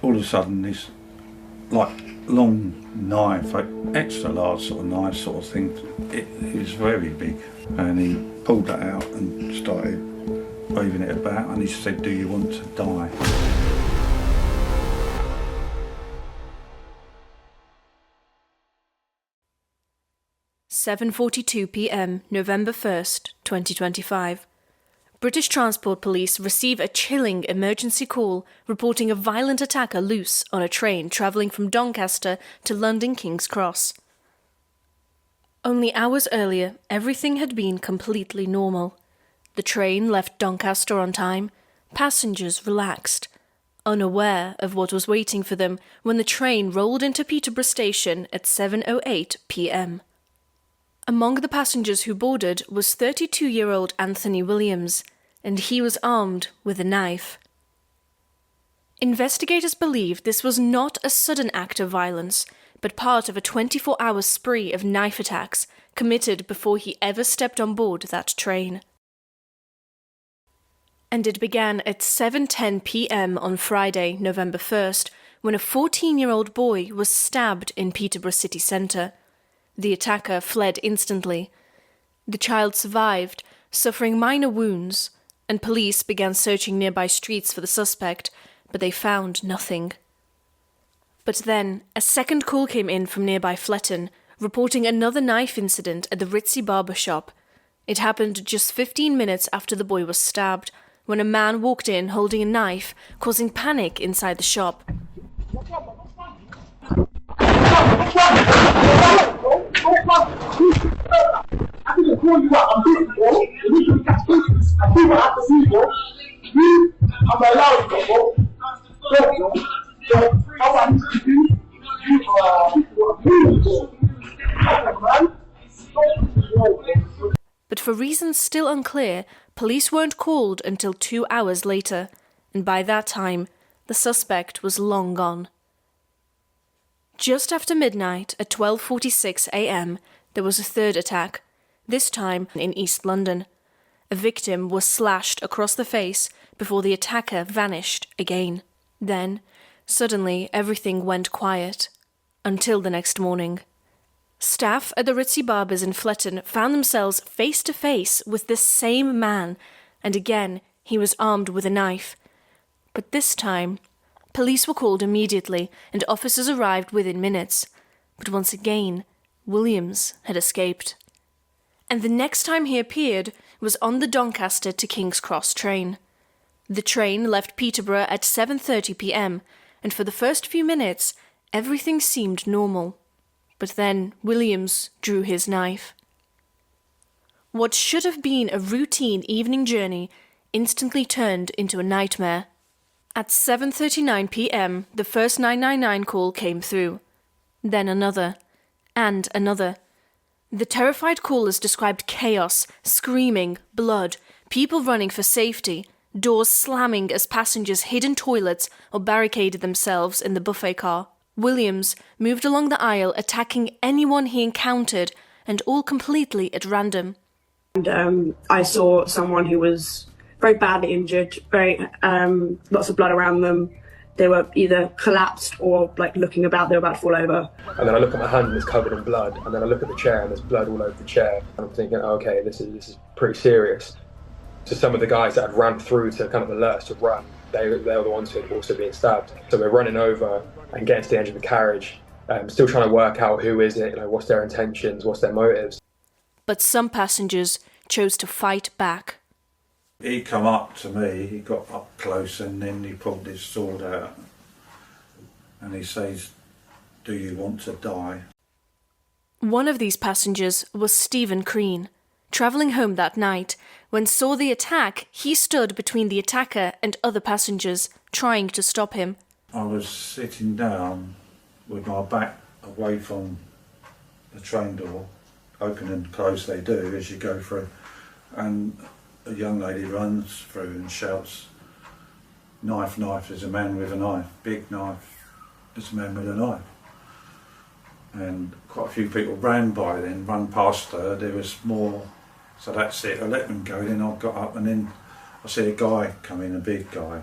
all of a sudden this like long knife, like extra large sort of knife sort of thing, it was very big, and he pulled that out and started waving it about, and he said, "Do you want to die?" "7:42 p.m, November 1st, 2025. British Transport Police receive a chilling emergency call reporting a violent attacker loose on a train travelling from Doncaster to London King's Cross. Only hours earlier, everything had been completely normal. The train left Doncaster on time, passengers relaxed, unaware of what was waiting for them when the train rolled into Peterborough station at 7:08 p.m. Among the passengers who boarded was 32-year-old Anthony Williams, and he was armed with a knife. Investigators believe this was not a sudden act of violence, but part of a 24-hour spree of knife attacks committed before he ever stepped on board that train. And it began at 7:10 p.m. on Friday, November 1st, when a 14-year-old boy was stabbed in Peterborough city centre. The attacker fled instantly. The child survived, suffering minor wounds, and police began searching nearby streets for the suspect, but they found nothing. But then, a second call came in from nearby Fletton, reporting another knife incident at the ritzy barber shop. It happened just 15 minutes after the boy was stabbed, when a man walked in holding a knife, causing panic inside the shop. But for reasons still unclear, police weren't called until 2 hours later, and by that time, the suspect was long gone. Just after midnight, at 12:46 a.m, there was a third attack, this time in East London. A victim was slashed across the face before the attacker vanished again. Then, suddenly, everything went quiet. Until the next morning. Staff at the Ritzy Barbers in Fletton found themselves face to face with this same man, and again he was armed with a knife. But this time, police were called immediately, and officers arrived within minutes. But once again, Williams had escaped. And the next time he appeared was on the Doncaster to King's Cross train. The train left Peterborough at 7:30 p.m, and for the first few minutes, everything seemed normal. But then Williams drew his knife. What should have been a routine evening journey instantly turned into a nightmare. At 7:39 p.m, the first 999 call came through. Then another. And another. The terrified callers described chaos, screaming, blood, people running for safety, doors slamming as passengers hid in toilets or barricaded themselves in the buffet car. Williams moved along the aisle, attacking anyone he encountered, and all completely at random. And I saw someone who was very badly injured, lots of blood around them. They were either collapsed or looking about, they were about to fall over. And then I look at my hand and it's covered in blood, and then I look at the chair and there's blood all over the chair. And I'm thinking, okay, this is pretty serious. So some of the guys that had ran through to kind of alert us to run, they were the ones who had also been stabbed. So we're running over and getting to the edge of the carriage, still trying to work out who is it, what's their intentions, what's their motives. But some passengers chose to fight back. He come up to me, he got up close, and then he pulled his sword out and he says, "Do you want to die?" One of these passengers was Stephen Crean. Travelling home that night, when saw the attack, he stood between the attacker and other passengers, trying to stop him. I was sitting down with my back away from the train door, open and close they do as you go through, and a young lady runs through and shouts, "Knife, knife, there's a man with a knife, big knife, there's a man with a knife." And quite a few people ran by then, run past her, there was more, so that's it, I let them go, then I got up and then I see a guy come in, a big guy.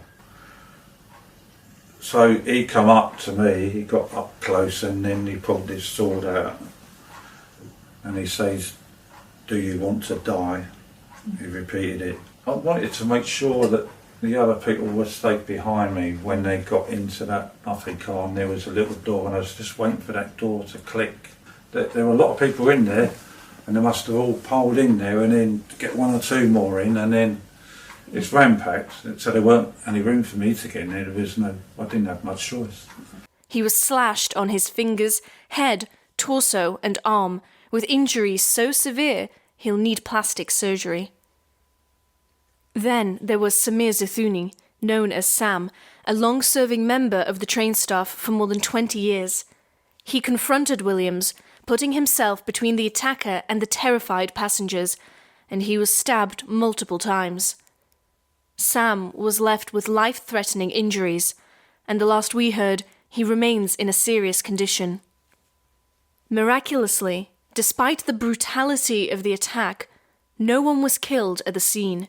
So he come up to me, he got up close and then he pulled his sword out and he says, "Do you want to die?" He repeated it. I wanted to make sure that the other people were stayed behind me when they got into that Buffy car, and there was a little door and I was just waiting for that door to click. There were a lot of people in there and they must have all piled in there and then get one or two more in, and then it's ram-packed, so there weren't any room for me to get in there. I didn't have much choice. He was slashed on his fingers, head, torso and arm, with injuries so severe he'll need plastic surgery. Then there was Samir Zathuni, known as Sam, a long-serving member of the train staff for more than 20 years. He confronted Williams, putting himself between the attacker and the terrified passengers, and he was stabbed multiple times. Sam was left with life-threatening injuries, and the last we heard, he remains in a serious condition. Miraculously, despite the brutality of the attack, no one was killed at the scene.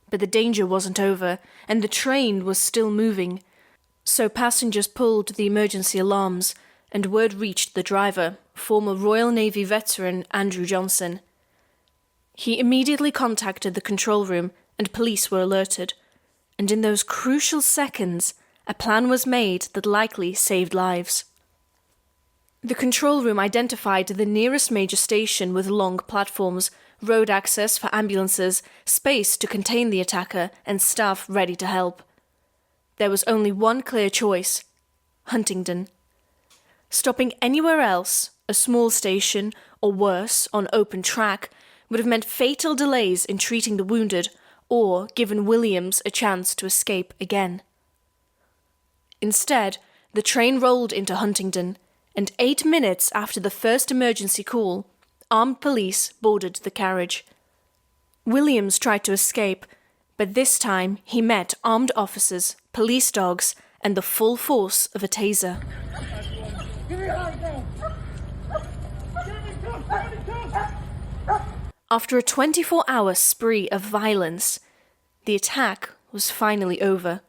But the danger wasn't over, and the train was still moving, so passengers pulled the emergency alarms, and word reached the driver, former Royal Navy veteran Andrew Johnson. He immediately contacted the control room, and police were alerted, and in those crucial seconds, a plan was made that likely saved lives. The control room identified the nearest major station with long platforms, road access for ambulances, space to contain the attacker, and staff ready to help. There was only one clear choice: Huntingdon. Stopping anywhere else, a small station, or worse, on open track, would have meant fatal delays in treating the wounded, or given Williams a chance to escape again. Instead, the train rolled into Huntingdon, and 8 minutes after the first emergency call, armed police boarded the carriage. Williams tried to escape, but this time he met armed officers, police dogs, and the full force of a taser. After a 24-hour spree of violence, the attack was finally over.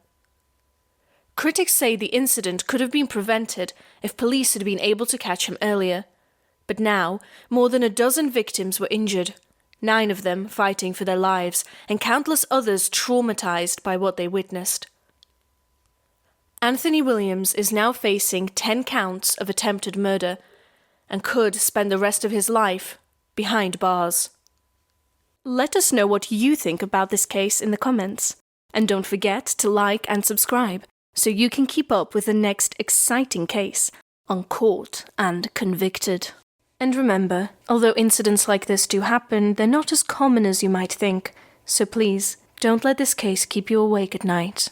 Critics say the incident could have been prevented if police had been able to catch him earlier. But now, more than a dozen victims were injured, 9 of them fighting for their lives, and countless others traumatized by what they witnessed. Anthony Williams is now facing 10 counts of attempted murder and could spend the rest of his life behind bars. Let us know what you think about this case in the comments. And don't forget to like and subscribe so you can keep up with the next exciting case on Caught and Convicted. And remember, although incidents like this do happen, they're not as common as you might think, so please, don't let this case keep you awake at night.